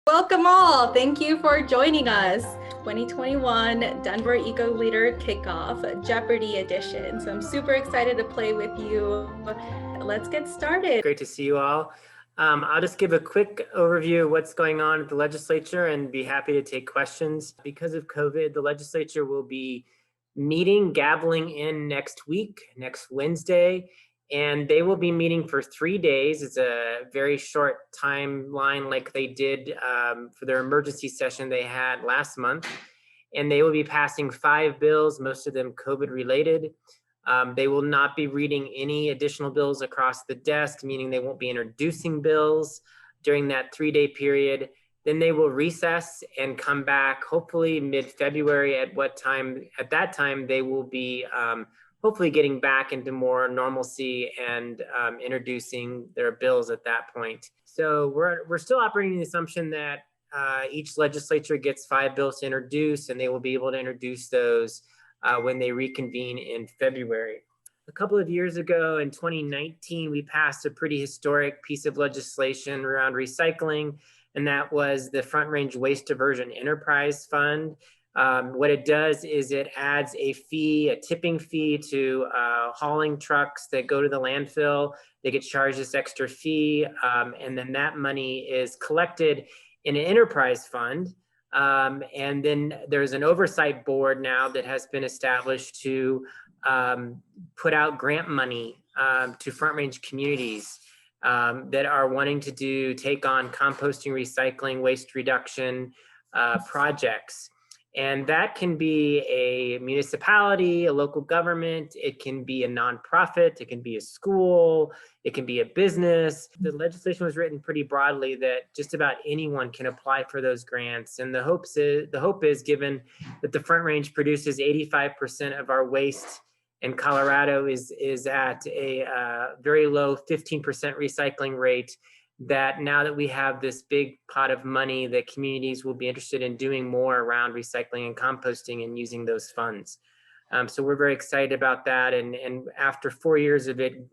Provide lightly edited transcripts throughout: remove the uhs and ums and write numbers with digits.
Welcome all. Thank you for joining us. 2021 Denver Eco Leader Kickoff Jeopardy edition. So I'm super excited to play with you. Let's get started. Great to see you all. I'll just give a quick overview of what's going on at the legislature and be happy to take questions. Because of COVID, the legislature will be meeting, gaveling in next week, next Wednesday, and they will be meeting for 3 days. It's a very short timeline like they did for their emergency session they had last month. And they will be passing 5 bills, most of them COVID related. They will not be reading any additional bills across the desk, meaning they won't be introducing bills during that 3-day period. Then they will recess and come back hopefully mid-February. At that time, they will be hopefully getting back into more normalcy and introducing their bills at that point. So we're still operating the assumption that each legislature gets 5 bills to introduce, and they will be able to introduce those when they reconvene in February. A couple of years ago in 2019, we passed a pretty historic piece of legislation around recycling, and that was the Front Range Waste Diversion Enterprise Fund. What it does is it adds a fee, a tipping fee to hauling trucks that go to the landfill. They get charged this extra fee, and then that money is collected in an enterprise fund. And then there's an oversight board now that has been established to put out grant money to Front Range communities that are wanting to take on composting, recycling, waste reduction projects. And that can be a municipality, a local government, it can be a nonprofit, it can be a school, it can be a business. The legislation was written pretty broadly that just about anyone can apply for those grants. And the hope is given that the Front Range produces 85% of our waste in Colorado is at a very low 15% recycling rate, that now that we have this big pot of money, that communities will be interested in doing more around recycling and composting and using those funds. So we're very excited about that. And after 4 years of it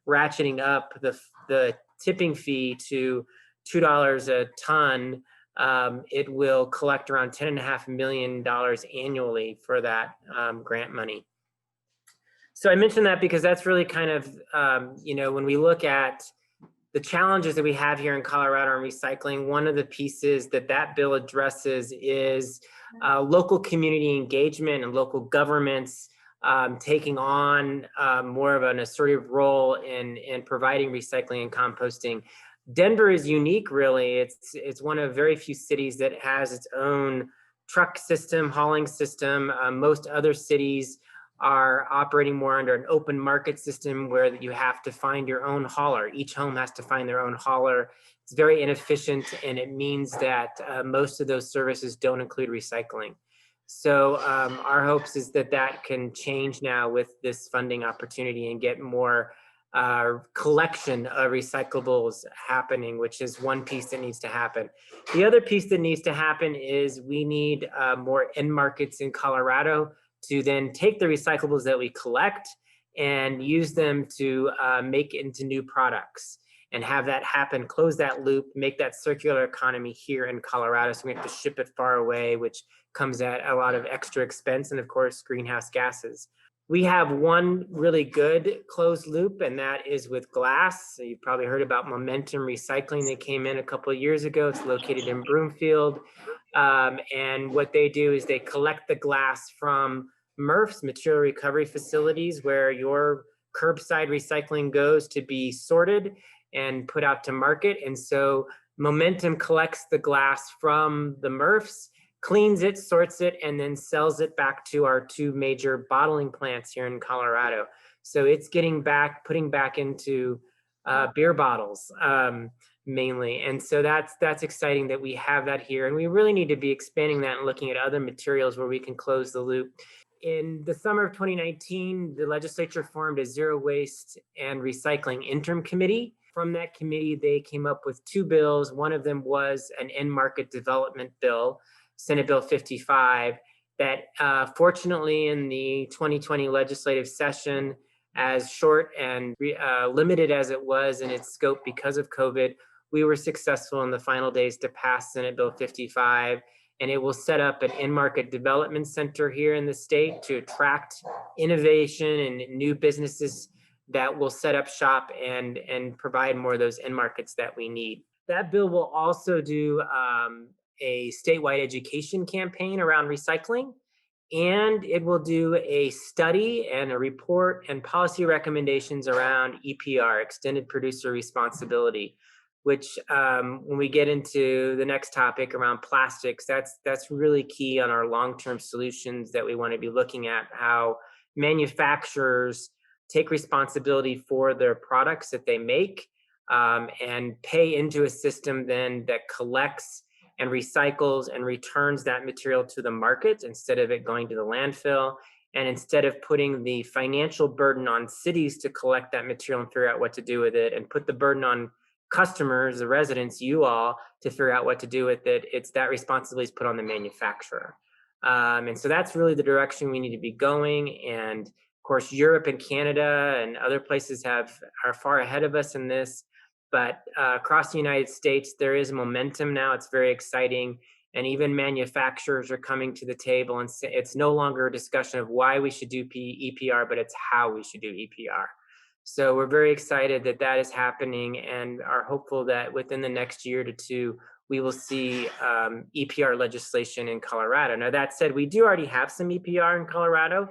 ratcheting up the tipping fee to $2 a ton, it will collect around $10.5 million annually for that grant money. So I mentioned that because that's really kind of, when we look at the challenges that we have here in Colorado on recycling, one of the pieces that bill addresses is local community engagement and local governments taking on more of an assertive role in providing recycling and composting. Denver is unique, really. It's one of very few cities that has its own truck system, hauling system. Most other cities are operating more under an open market system where you have to find your own hauler. Each home has to find their own hauler. It's very inefficient, and it means that most of those services don't include recycling. So our hopes is that can change now with this funding opportunity and get more collection of recyclables happening, which is one piece that needs to happen. The other piece that needs to happen is we need more end markets in Colorado to then take the recyclables that we collect and use them to make it into new products and have that happen, close that loop, make that circular economy here in Colorado. So we have to ship it far away, which comes at a lot of extra expense and, of course, greenhouse gases. We have one really good closed loop, and that is with glass. So you've probably heard about Momentum Recycling that came in a couple of years ago. It's located in Broomfield. And what they do is they collect the glass from MRFs, material recovery facilities, where your curbside recycling goes to be sorted and put out to market. And so Momentum collects the glass from the MRFs, cleans it, sorts it, and then sells it back to our 2 major bottling plants here in Colorado. So it's putting back into beer bottles mainly. And so that's exciting that we have that here. And we really need to be expanding that and looking at other materials where we can close the loop. In the summer of 2019, the legislature formed a zero waste and recycling interim committee. From that committee, they came up with 2 bills. One of them was an end market development bill, Senate Bill 55, that fortunately in the 2020 legislative session, as short and limited as it was in its scope because of COVID, we were successful in the final days to pass Senate Bill 55, and it will set up an in-market development center here in the state to attract innovation and new businesses that will set up shop and provide more of those end markets that we need. That bill will also do a statewide education campaign around recycling, and it will do a study and a report and policy recommendations around EPR, extended producer responsibility, which when we get into the next topic around plastics, that's really key on our long-term solutions that we want to be looking at, how manufacturers take responsibility for their products that they make and pay into a system then that collects and recycles and returns that material to the market instead of it going to the landfill. And instead of putting the financial burden on cities to collect that material and figure out what to do with it, and put the burden on customers, the residents, you all, to figure out what to do with it, it's that responsibility is put on the manufacturer. And so that's really the direction we need to be going. And of course, Europe and Canada and other places are far ahead of us in this. But across the United States, there is momentum now. It's very exciting. And even manufacturers are coming to the table and say it's no longer a discussion of why we should do EPR, but it's how we should do EPR. So we're very excited that that is happening and are hopeful that within the next year to two, we will see EPR legislation in Colorado. Now, that said, we do already have some EPR in Colorado.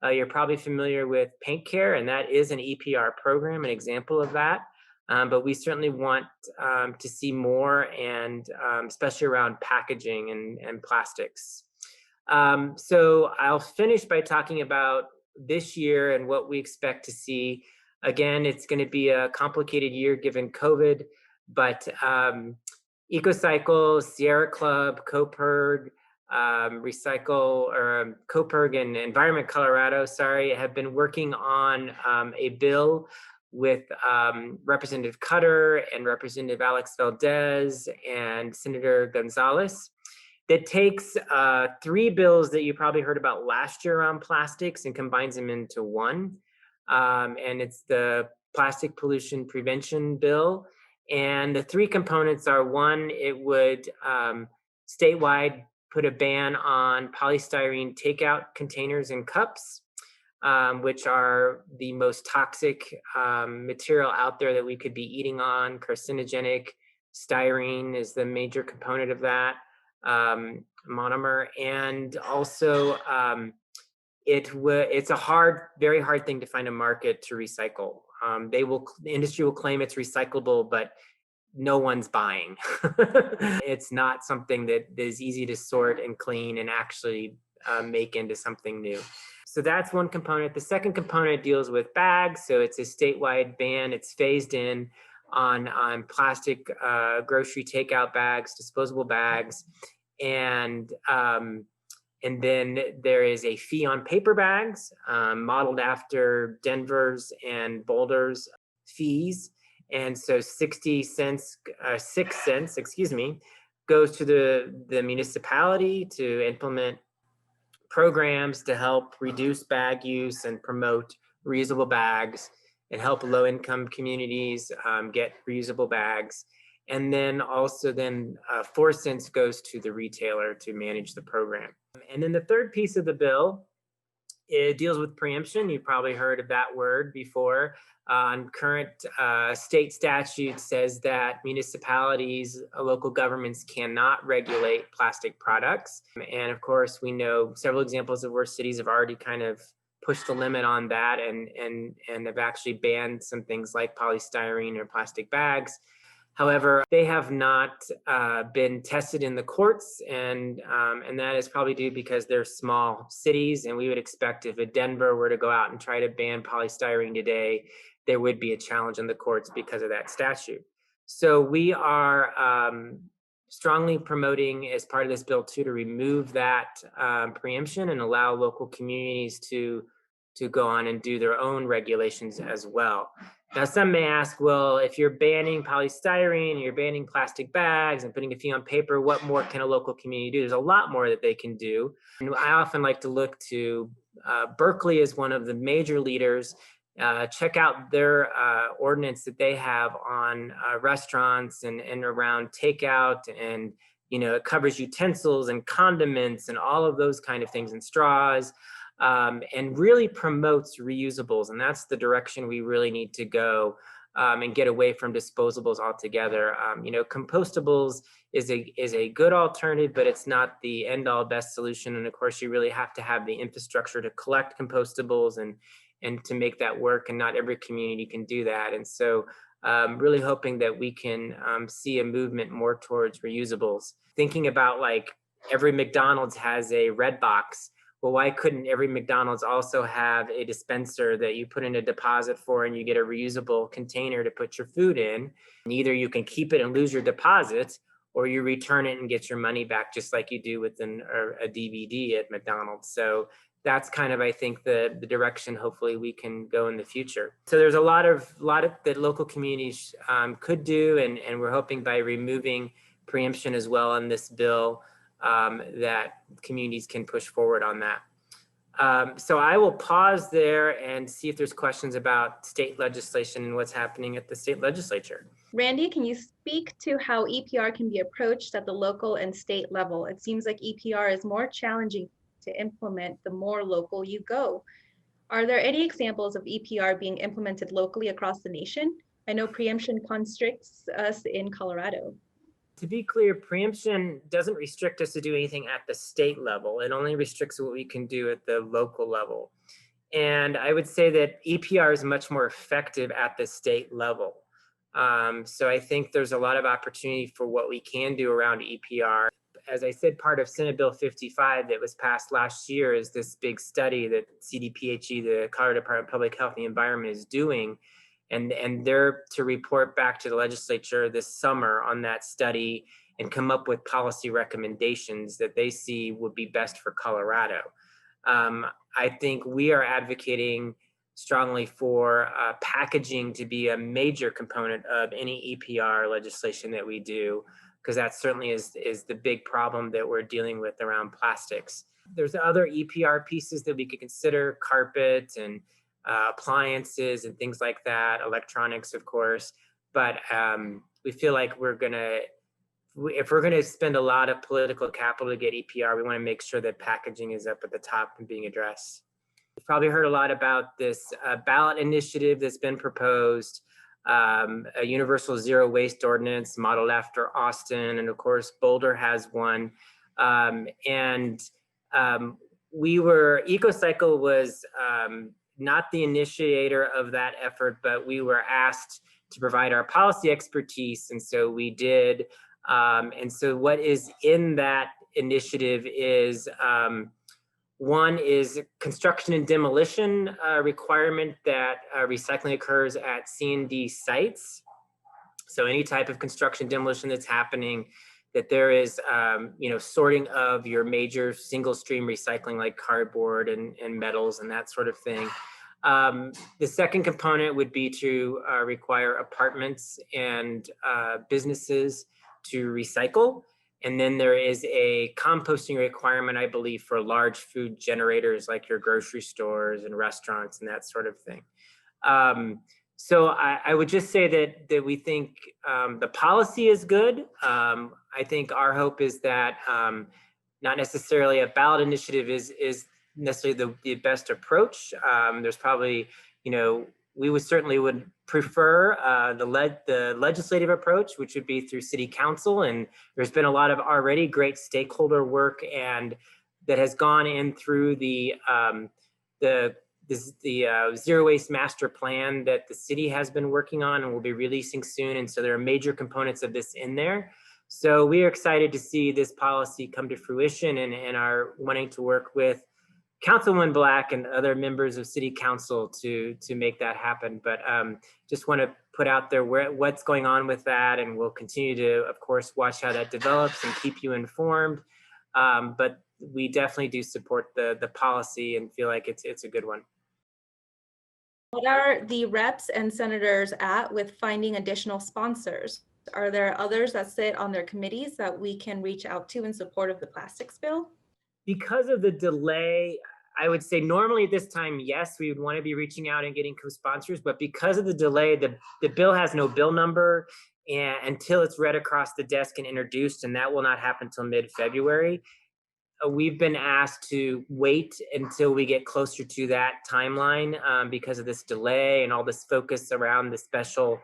You're probably familiar with Paint Care, and that is an EPR program, an example of that. But we certainly want to see more, and especially around packaging and plastics. So I'll finish by talking about this year and what we expect to see. Again, it's going to be a complicated year given COVID, but EcoCycle, Sierra Club, CoPERG, CoPERG and Environment Colorado, have been working on a bill with Representative Cutter and Representative Alex Valdez and Senator Gonzalez that takes three bills that you probably heard about last year around plastics and combines them into one. And it's the Plastic Pollution Prevention Bill. And the three components are: one, it would statewide put a ban on polystyrene takeout containers and cups, which are the most toxic material out there that we could be eating on. Carcinogenic styrene is the major component of that monomer. And also it's a very hard thing to find a market to recycle. The industry will claim it's recyclable, but no one's buying. It's not something that is easy to sort and clean and actually make into something new. So that's one component. The second component deals with bags. So it's a statewide ban. It's phased in on plastic grocery takeout bags, disposable bags, and then there is a fee on paper bags, modeled after Denver's and Boulder's fees. And so 6 cents, goes to the municipality to implement programs to help reduce bag use and promote reusable bags and help low-income communities get reusable bags. And then also 4 cents goes to the retailer to manage the program. And then the third piece of the bill, it deals with preemption. You've probably heard of that word before. Current state statute says that municipalities, local governments cannot regulate plastic products. And of course, we know several examples of where cities have already kind of pushed the limit on that and have actually banned some things like polystyrene or plastic bags. However, they have not been tested in the courts, and that is probably due because they're small cities, and we would expect if a Denver were to go out and try to ban polystyrene today, there would be a challenge in the courts because of that statute. So we are strongly promoting, as part of this bill too, to remove that preemption and allow local communities to go on and do their own regulations as well. Now, some may ask, well, if you're banning polystyrene, you're banning plastic bags and putting a fee on paper, what more can a local community do? There's a lot more that they can do. And I often like to look to Berkeley as one of the major leaders check out their ordinance that they have on restaurants and around takeout, and it covers utensils and condiments and all of those kind of things, and straws, and really promotes reusables. And that's the direction we really need to go, and get away from disposables altogether. Compostables is a good alternative, but it's not the end all best solution. And of course, you really have to have the infrastructure to collect compostables and to make that work, and not every community can do that. And so really hoping that we can see a movement more towards reusables. Thinking about, like, every McDonald's has a red box. Well, why couldn't every McDonald's also have a dispenser that you put in a deposit for, and you get a reusable container to put your food in? And either you can keep it and lose your deposit, or you return it and get your money back, just like you do with a DVD at McDonald's. So that's kind of, I think, the direction hopefully we can go in the future. So there's a lot of that local communities could do, and we're hoping by removing preemption as well in this bill, that communities can push forward on that. So I will pause there and see if there's questions about state legislation and what's happening at the state legislature. Randy, can you speak to how EPR can be approached at the local and state level? It seems like EPR is more challenging to implement the more local you go. Are there any examples of EPR being implemented locally across the nation? I know preemption constricts us in Colorado. To be clear, preemption doesn't restrict us to do anything at the state level. It only restricts what we can do at the local level. And I would say that EPR is much more effective at the state level. So I think there's a lot of opportunity for what we can do around EPR. As I said, part of Senate Bill 55 that was passed last year is this big study that CDPHE, the Colorado Department of Public Health and the Environment, is doing. And they're to report back to the legislature this summer on that study and come up with policy recommendations that they see would be best for Colorado. I think we are advocating strongly for packaging to be a major component of any EPR legislation that we do, because that certainly is the big problem that we're dealing with around plastics. There's other EPR pieces that we could consider: carpet and appliances and things like that, electronics, of course. But we feel like if we're gonna spend a lot of political capital to get EPR, we want to make sure that packaging is up at the top and being addressed. You've probably heard a lot about this ballot initiative that's been proposed, a universal zero waste ordinance modeled after Austin, and of course Boulder has one. EcoCycle was not the initiator of that effort, but we were asked to provide our policy expertise, and so we did. And so what is in that initiative is one is construction and demolition requirement that recycling occurs at C&D sites. So any type of construction demolition that's happening, that there is sorting of your major single stream recycling like cardboard and metals and that sort of thing. The second component would be to require apartments and businesses to recycle. And then there is a composting requirement, I believe, for large food generators like your grocery stores and restaurants and that sort of thing. So I would just say that we think the policy is good. I think our hope is that not necessarily a ballot initiative is necessarily the best approach. There's probably, we would prefer the legislative approach, which would be through city council. And there's been a lot of already great stakeholder work and that has gone in through the zero waste master plan that the city has been working on and will be releasing soon. And so there are major components of this in there. So we are excited to see this policy come to fruition and are wanting to work with Councilwoman Black and other members of City Council to make that happen. But just want to put out there what's going on with that, and we'll continue to, of course, watch how that develops and keep you informed. But we definitely do support the policy and feel like it's a good one. What are the reps and senators at with finding additional sponsors? Are there others that sit on their committees that we can reach out to in support of the plastics bill? Because of the delay, I would say normally at this time, yes, we would want to be reaching out and getting co-sponsors, but because of the delay, the bill has no bill number and until it's read across the desk and introduced, and that will not happen until mid-February. We've been asked to wait until we get closer to that timeline because of this delay and all this focus around the special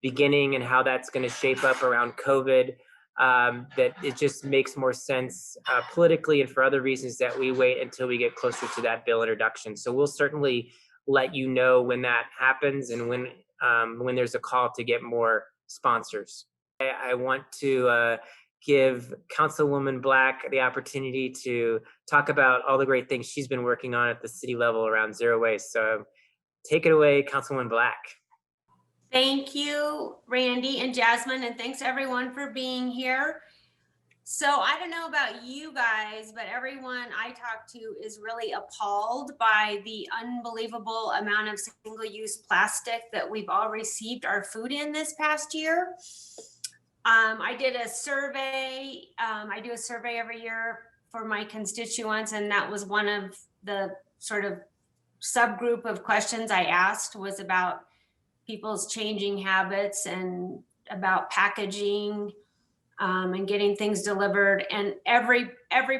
beginning and how that's going to shape up around COVID. That it just makes more sense politically and for other reasons that we wait until we get closer to that bill introduction. So we'll certainly let you know when that happens and when there's a call to get more sponsors. I want to give Councilwoman Black the opportunity to talk about all the great things she's been working on at the city level around zero waste. So take it away, Councilwoman Black. Thank you, Randy and Jasmine, and thanks everyone for being here. So I don't know about you guys, but everyone I talk to is really appalled by the unbelievable amount of single-use plastic that we've all received our food in this past year. I did a survey. I do a survey every year for my constituents, and that was one of the sort of subgroup of questions I asked was about people's changing habits and about packaging and getting things delivered. And every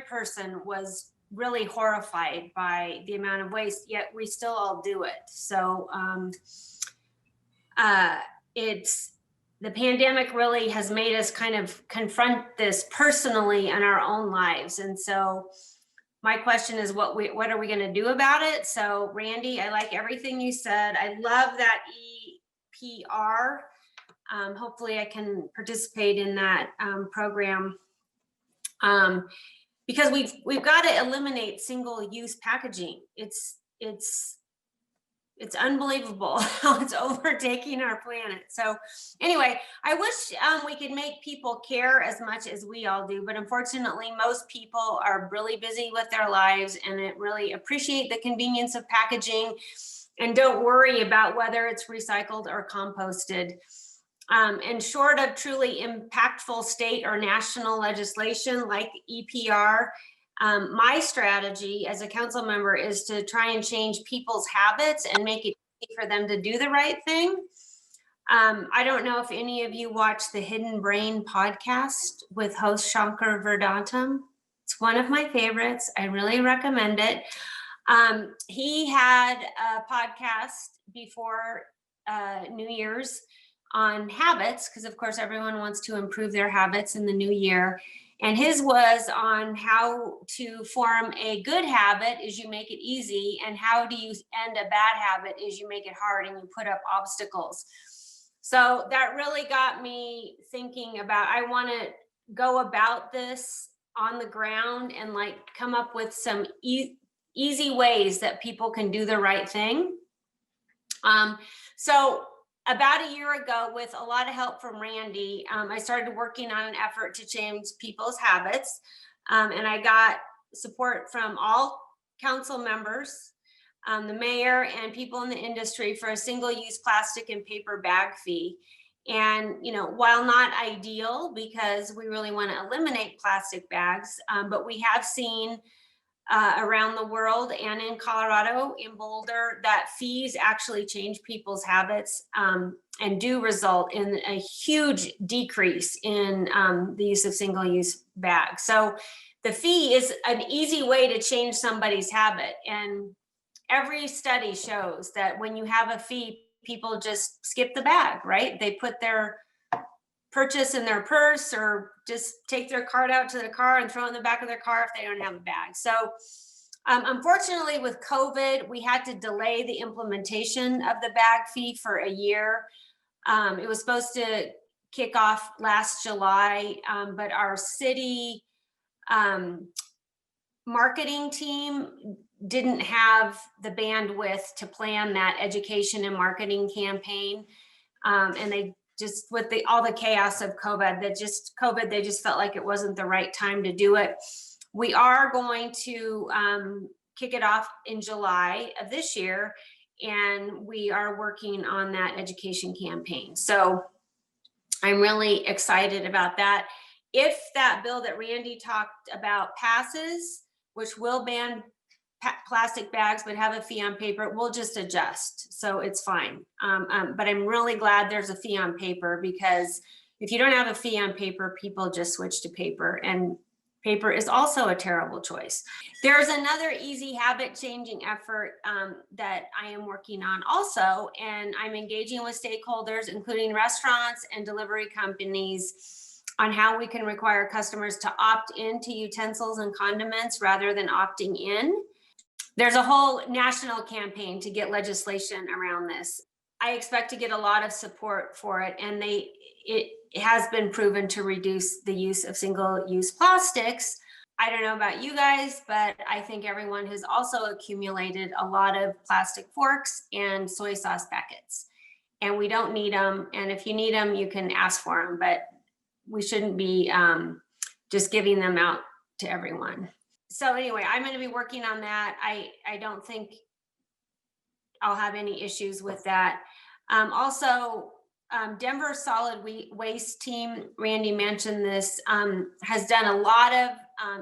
person was really horrified by the amount of waste, yet we still all do it. So the pandemic really has made us kind of confront this personally in our own lives. And so my question is, what are we going to do about it? So Randy, I like everything you said. I love that EPR. Hopefully I can participate in that program because we've got to eliminate single-use packaging. It's unbelievable how it's overtaking our planet. So anyway, I wish we could make people care as much as we all do, but unfortunately, most people are really busy with their lives and really appreciate the convenience of packaging and don't worry about whether it's recycled or composted. And short of truly impactful state or national legislation like EPR, my strategy as a council member is to try and change people's habits and make it easy for them to do the right thing. I don't know if any of you watch the Hidden Brain podcast with host Shankar Verdantam. It's one of my favorites. I really recommend it. He had a podcast before New Year's on habits, because of course everyone wants to improve their habits in the new year. And his was on how to form a good habit is you make it easy, and how do you end a bad habit is you make it hard and you put up obstacles. So that really got me thinking about, I want to go about this on the ground and like come up with some easy ways that people can do the right thing. So about a year ago, with a lot of help from Randy, I started working on an effort to change people's habits. And I got support from all council members, the mayor, and people in the industry for a single-use plastic and paper bag fee. And, while not ideal, because we really want to eliminate plastic bags, but we have seen around the world and in Colorado, in Boulder, that fees actually change people's habits and do result in a huge decrease in the use of single-use bags. So the fee is an easy way to change somebody's habit. And every study shows that when you have a fee, people just skip the bag, right? They put their purchase in their purse or just take their card out to the car and throw it in the back of their car if they don't have a bag. So unfortunately with COVID, we had to delay the implementation of the bag fee for a year. It was supposed to kick off last July, but our city marketing team didn't have the bandwidth to plan that education and marketing campaign. And they just, with all the chaos of COVID, they just felt like it wasn't the right time to do it. We are going to kick it off in July of this year, and we are working on that education campaign. So I'm really excited about that. If that bill that Randy talked about passes, which will ban plastic bags but have a fee on paper, we'll just adjust. So it's fine. But I'm really glad there's a fee on paper, because if you don't have a fee on paper, people just switch to paper, and paper is also a terrible choice. There's another easy habit changing effort that I am working on also, and I'm engaging with stakeholders, including restaurants and delivery companies, on how we can require customers to opt into utensils and condiments rather than opting in. There's a whole national campaign to get legislation around this. I expect to get a lot of support for it, and it has been proven to reduce the use of single-use plastics. I don't know about you guys, but I think everyone has also accumulated a lot of plastic forks and soy sauce packets, and we don't need them. And if you need them, you can ask for them, but we shouldn't be just giving them out to everyone. So anyway, I'm going to be working on that. I don't think I'll have any issues with that. Also, Denver Solid Waste Team, Randy mentioned this, has done a lot of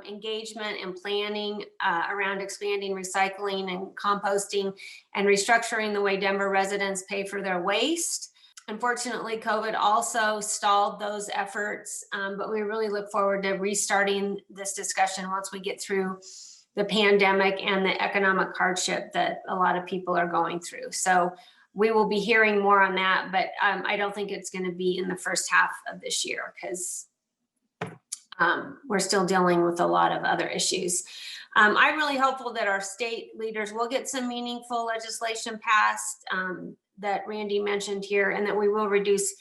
engagement and planning around expanding recycling and composting and restructuring the way Denver residents pay for their waste. Unfortunately, COVID also stalled those efforts, but we really look forward to restarting this discussion once we get through the pandemic and the economic hardship that a lot of people are going through. So we will be hearing more on that, but I don't think it's going to be in the first half of this year, because we're still dealing with a lot of other issues. I'm really hopeful that our state leaders will get some meaningful legislation passed that Randy mentioned here, and that we will reduce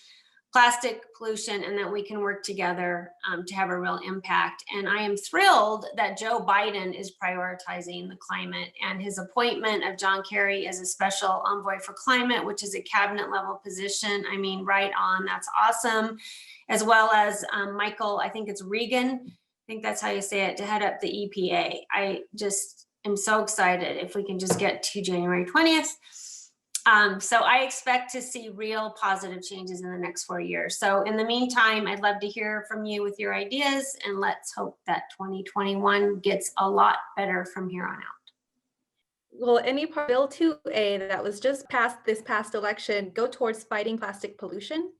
plastic pollution, and that we can work together to have a real impact. And I am thrilled that Joe Biden is prioritizing the climate, and his appointment of John Kerry as a special envoy for climate, which is a cabinet level position. I mean, right on, that's awesome. As well as Michael, I think it's Regan, I think that's how you say it, to head up the EPA. I just am so excited if we can just get to January 20th. So I expect to see real positive changes in the next 4 years. So in the meantime, I'd love to hear from you with your ideas, and let's hope that 2021 gets a lot better from here on out. Will any part of Bill 2A that was just passed this past election go towards fighting plastic pollution?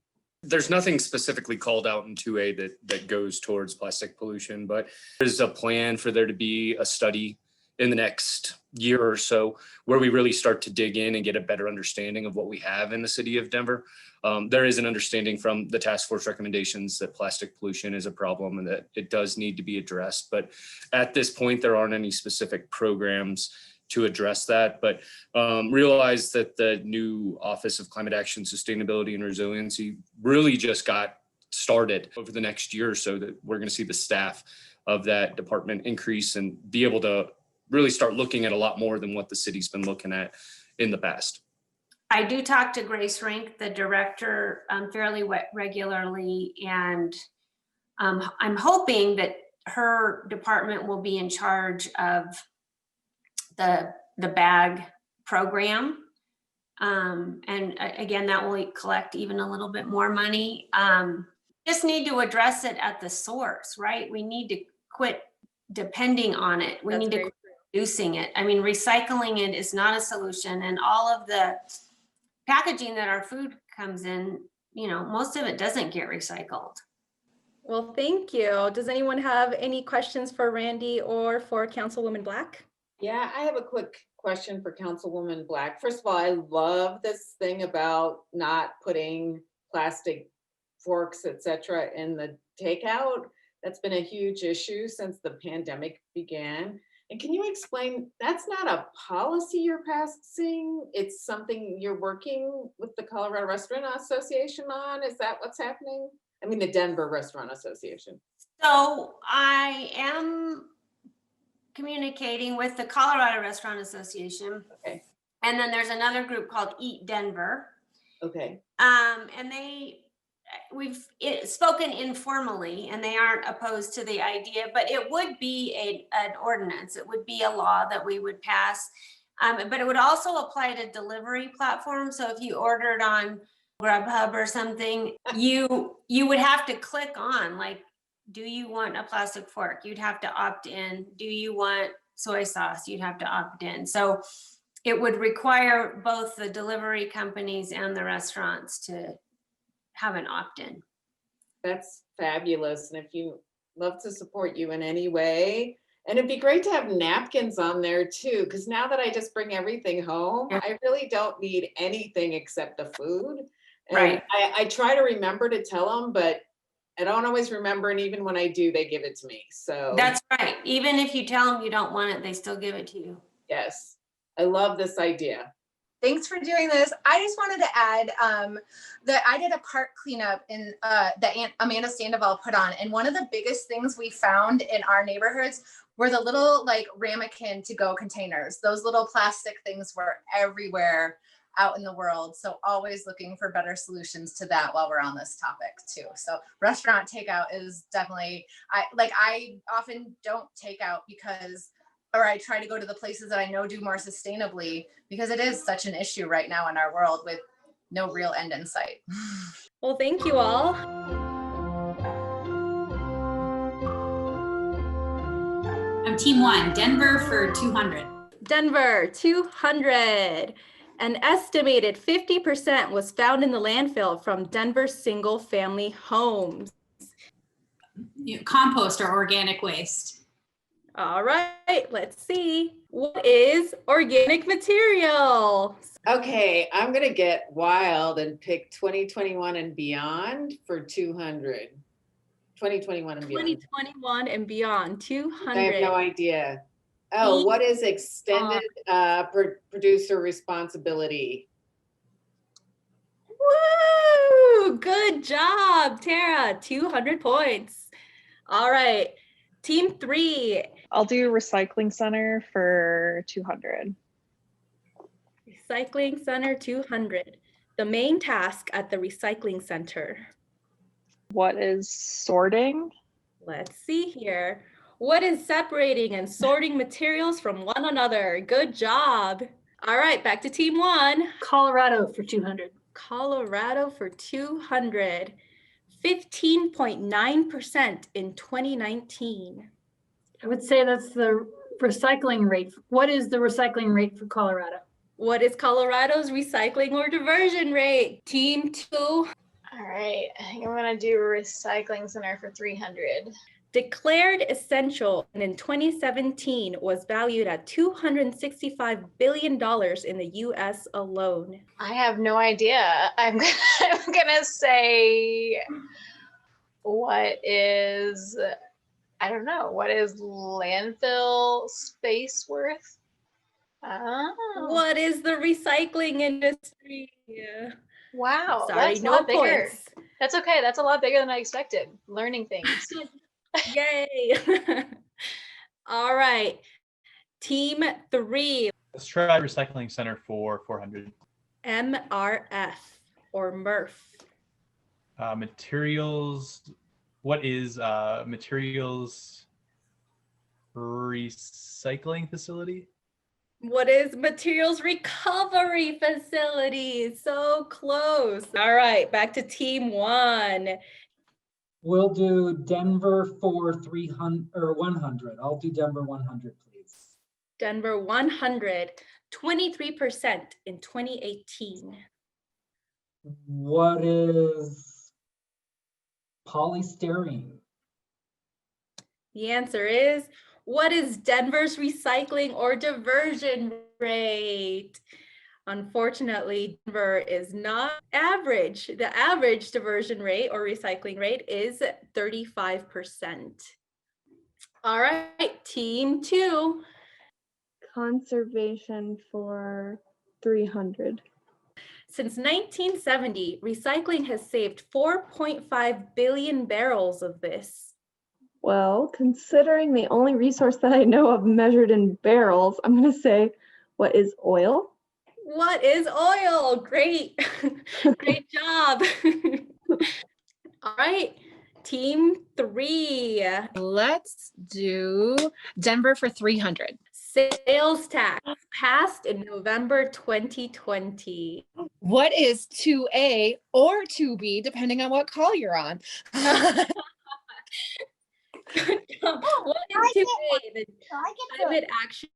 There's nothing specifically called out in 2A that goes towards plastic pollution, but there's a plan for there to be a study in the next year or so where we really start to dig in and get a better understanding of what we have in the city of Denver. There is an understanding from the task force recommendations that plastic pollution is a problem and that it does need to be addressed. But at this point, there aren't any specific programs to address that, but realize that the new Office of Climate Action, Sustainability and Resiliency really just got started over the next year or so, that we're going to see the staff of that department increase and be able to really start looking at a lot more than what the city's been looking at in the past. I do talk to Grace Rink, the director, fairly regularly, and I'm hoping that her department will be in charge of the bag program. And again, that will collect even a little bit more money. Just need to address it at the source, right? We need to quit depending on it. We need to quit reducing it. I mean, recycling it is not a solution, and all of the packaging that our food comes in, you know, most of it doesn't get recycled. Well, thank you. Does anyone have any questions for Randy or for Councilwoman Black? Yeah, I have a quick question for Councilwoman Black. First of all, I love this thing about not putting plastic forks, etc., in the takeout. That's been a huge issue since the pandemic began. And can you explain, that's not a policy you're passing, it's something you're working with the Colorado Restaurant Association on? Is that what's happening? I mean, the Denver Restaurant Association. So I am communicating with the Colorado Restaurant Association. Okay. And then there's another group called Eat Denver. Okay. And we've spoken informally, and they aren't opposed to the idea, but it would be an ordinance. It would be a law that we would pass, but it would also apply to delivery platforms. So if you ordered on Grubhub or something, you would have to click on, like, do you want a plastic fork? You'd have to opt in. Do you want soy sauce, you'd have to opt in. So it would require both the delivery companies and the restaurants to have an opt-in. That's fabulous. And if you love to support you in any way, and it'd be great to have napkins on there too, because now that I just bring everything home, I really don't need anything except the food. And Right. I try to remember to tell them, but I don't always remember. And even when I do, they give it to me. So That's right. Even if you tell them you don't want it, they still give it to you. yes, I love this idea. Thanks for doing this. I just wanted to add that I did a park cleanup in that Amanda Sandoval put on. And one of the biggest things we found in our neighborhoods were the little like ramekin to go containers. Those little plastic things were everywhere out in the world. So always looking for better solutions to that while we're on this topic too. So restaurant takeout is definitely, I often don't take out or I try to go to the places that I know do more sustainably, because it is such an issue right now in our world with no real end in sight. Well, thank you all. I'm team 1, Denver for 200. Denver, 200. An estimated 50% was found in the landfill from Denver single-family homes. Compost or organic waste. All right, let's see. What is organic material? Okay, I'm going to get wild and pick 2021 and beyond for 200. 2021 and beyond. 2021 and beyond, 200. I have no idea. Oh, what is extended producer responsibility? Woo! Good job, Tara. 200 points. All right, team 3. I'll do recycling center for 200. Recycling center, 200. The main task at the recycling center. What is sorting? Let's see here. What is separating and sorting materials from one another? Good job. All right, back to team 1. Colorado for 200. Colorado for 200. 15.9% in 2019. I would say that's the recycling rate. What is the recycling rate for Colorado? What is Colorado's recycling or diversion rate? Team 2. All right, I think I'm gonna do recycling center for 300. Declared essential and in 2017 was valued at $265 billion in the US alone. I have no idea. I'm gonna say, what is landfill space worth? Oh. What is the recycling industry? Wow, Sorry, that's a no lot bigger. points. That's okay. That's a lot bigger than I expected. Learning things. Yay. All right. Team 3. Let's try recycling center for 400. MRF or MRF. Materials. What is materials recycling facility? What is materials recovery facility? So close. All right, back to team 1. We'll do Denver for 300 or 100. I'll do Denver 100, please. Denver 100, 23% in 2018. What is polystyrene? The answer is, what is Denver's recycling or diversion rate? Unfortunately, Denver is not average. The average diversion rate or recycling rate is 35%. All right, team 2. Conservation for 300. Since 1970, recycling has saved 4.5 billion barrels of this. Well, considering the only resource that I know of measured in barrels, I'm going to say, what is oil? What is oil? Great. Great job. All right, team 3. Let's do Denver for 300. Sales tax passed in November 2020. What is 2A or 2B, depending on what call you're on? What is 2A, the climate action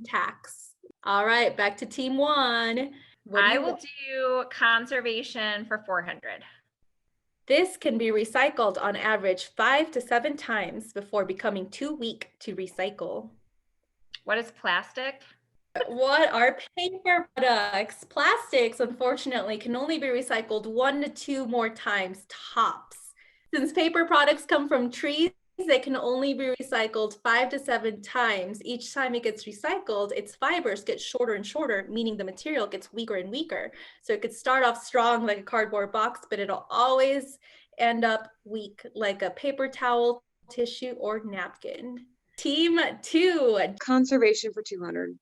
tax. All right, back to team 1. I will do conservation for 400. This can be recycled on average 5 to 7 times before becoming too weak to recycle. What is plastic? What are paper products? Plastics, unfortunately, can only be recycled 1 to 2 more times tops. Since paper products come from trees, they can only be recycled 5 to 7 times. Each time it gets recycled, its fibers get shorter and shorter, meaning the material gets weaker and weaker. So it could start off strong like a cardboard box, but it'll always end up weak like a paper towel, tissue, or napkin. Team 2. Conservation for 200.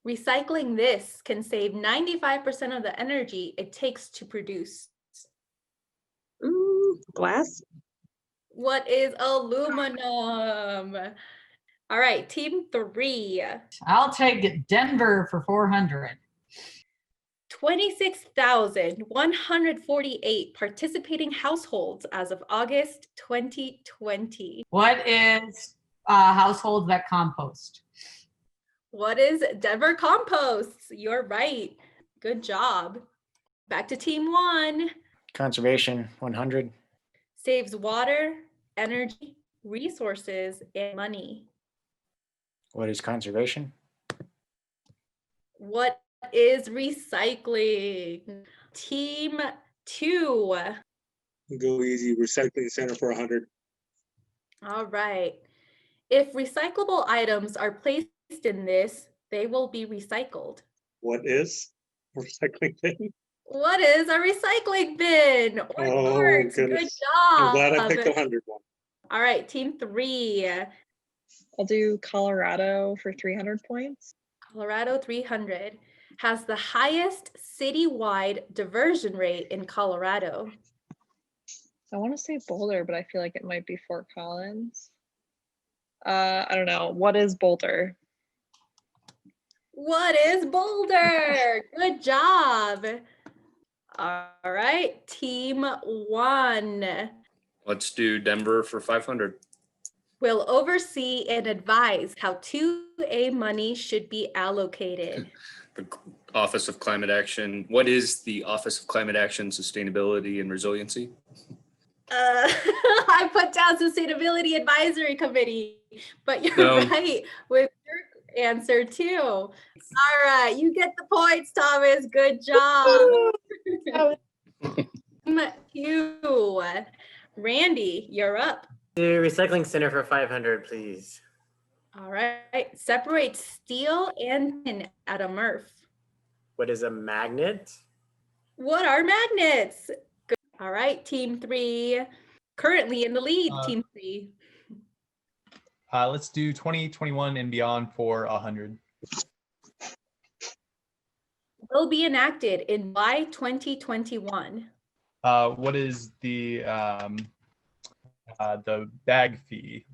Recycling this can save 95% of the energy it takes to produce. Glass. What is aluminum? All right, team 3. I'll take Denver for 400. 26,148 participating households as of August 2020. What is households that compost? What is Denver composts? You're right. Good job. Back to team 1. Conservation 100. Saves water, energy, resources, and money. What is conservation? What is recycling? Team 2. Go easy. Recycling center for 100. All right. If recyclable items are placed in this, they will be recycled. What is a recycling bin? What is a recycling bin? Oh, Good goodness. job. I'm glad I picked the 100 one. All right, team 3. I'll do Colorado for 300 points. Colorado 300 has the highest citywide diversion rate in Colorado. I want to say Boulder, but I feel like it might be Fort Collins. I don't know. What is Boulder? What is Boulder? Good job. All right, team 1 Let's do Denver for 500. will oversee and advise how 2A money should be allocated. The Office of Climate Action. What is the Office of Climate Action, Sustainability and Resiliency? I put down Sustainability Advisory Committee, but you're right with your answer too. All right, you get the points, Thomas. Good job. Team 2. Randy, you're up. Do recycling center for 500, please. All right, separate steel and tin at a MRF. What is a magnet? What are magnets? Good. All right, team 3. Currently in the lead, team 3. Let's do 2021 and beyond for 100. Will be enacted in July 2021. What is the bag fee?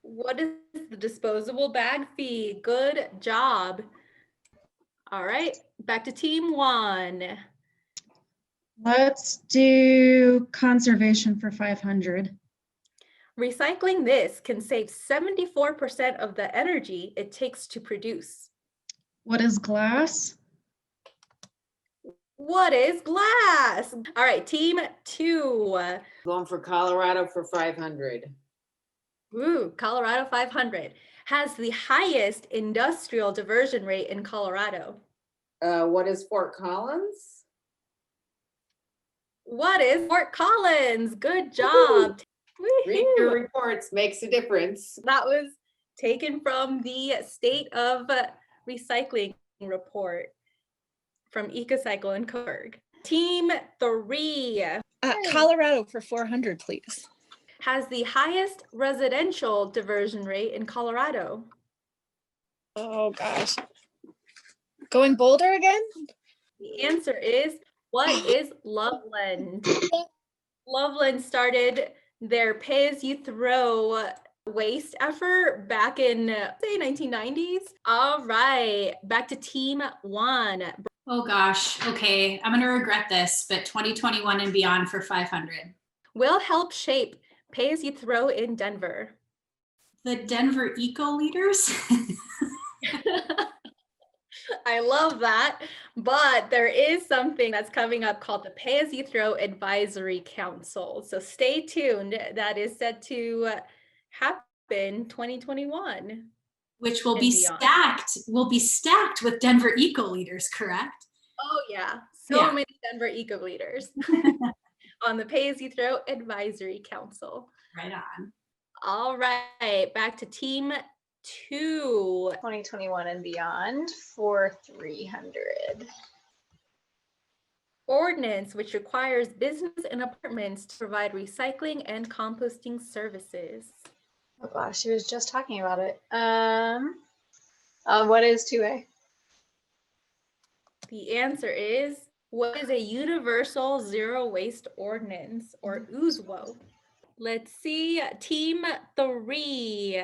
What is the disposable bag fee? Good job. All right, back to team 1. Let's do conservation for 500. Recycling this can save 74% of the energy it takes to produce. What is glass? What is glass? All right, team 2. Going for Colorado for 500. Ooh, Colorado 500 has the highest industrial diversion rate in Colorado. What is Fort Collins? What is Fort Collins? Good job. Read your reports, makes a difference. That was taken from the State of Recycling report from EcoCycle and Coburg. Team 3. Colorado for 400, please. Has the highest residential diversion rate in Colorado. Oh gosh. Going Boulder again? The answer is, what is Loveland? Loveland started their pay-as-you-throw waste effort back in, say, 1990s. All right, back to team 1. Oh gosh, okay, I'm gonna regret this, but 2021 and beyond for 500. Will help shape pay-as-you-throw in Denver. The Denver Eco Leaders. I love that, but there is something that's coming up called the Pay As You Throw Advisory Council. So stay tuned. That is set to happen 2021. Which will and be beyond. stacked with Denver Eco Leaders, correct? Oh yeah, so Yeah. many Denver Eco Leaders on the Pay As You Throw Advisory Council. Right on. All right, back to team 2. 2021 and beyond for 300. Ordinance, which requires business and apartments to provide recycling and composting services. Oh gosh, she was just talking about it. What is 2A? The answer is, what is a universal zero waste ordinance, or UZWO? Let's see, team 3.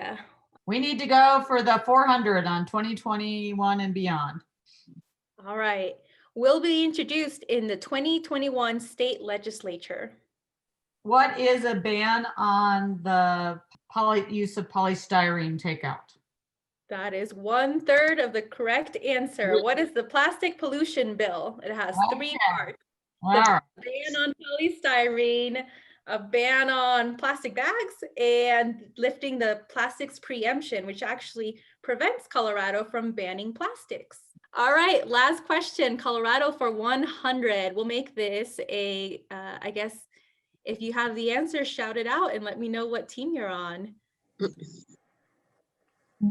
We need to go for the 400 on 2021 and beyond. All right, will be introduced in the 2021 state legislature. What is a ban on the use of polystyrene takeout? That is 1/3 of the correct answer. What is the plastic pollution bill? It has 3 parts. All right. A ban on polystyrene, a ban on plastic bags, and lifting the plastics preemption, which actually prevents Colorado from banning plastics. All right, last question, Colorado for 100. We'll make this a, I guess, if you have the answer, shout it out and let me know what team you're on.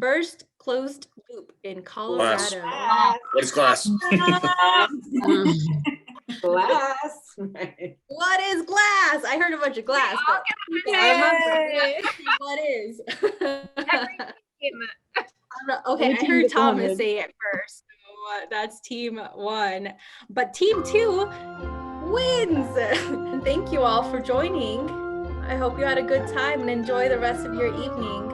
First closed loop in Colorado. What is glass? Glass. What is glass? I heard a bunch of glass. But what is? Okay, I heard Thomas say it first. So that's team 1. But team 2 wins. Thank you all for joining. I hope you had a good time and enjoy the rest of your evening.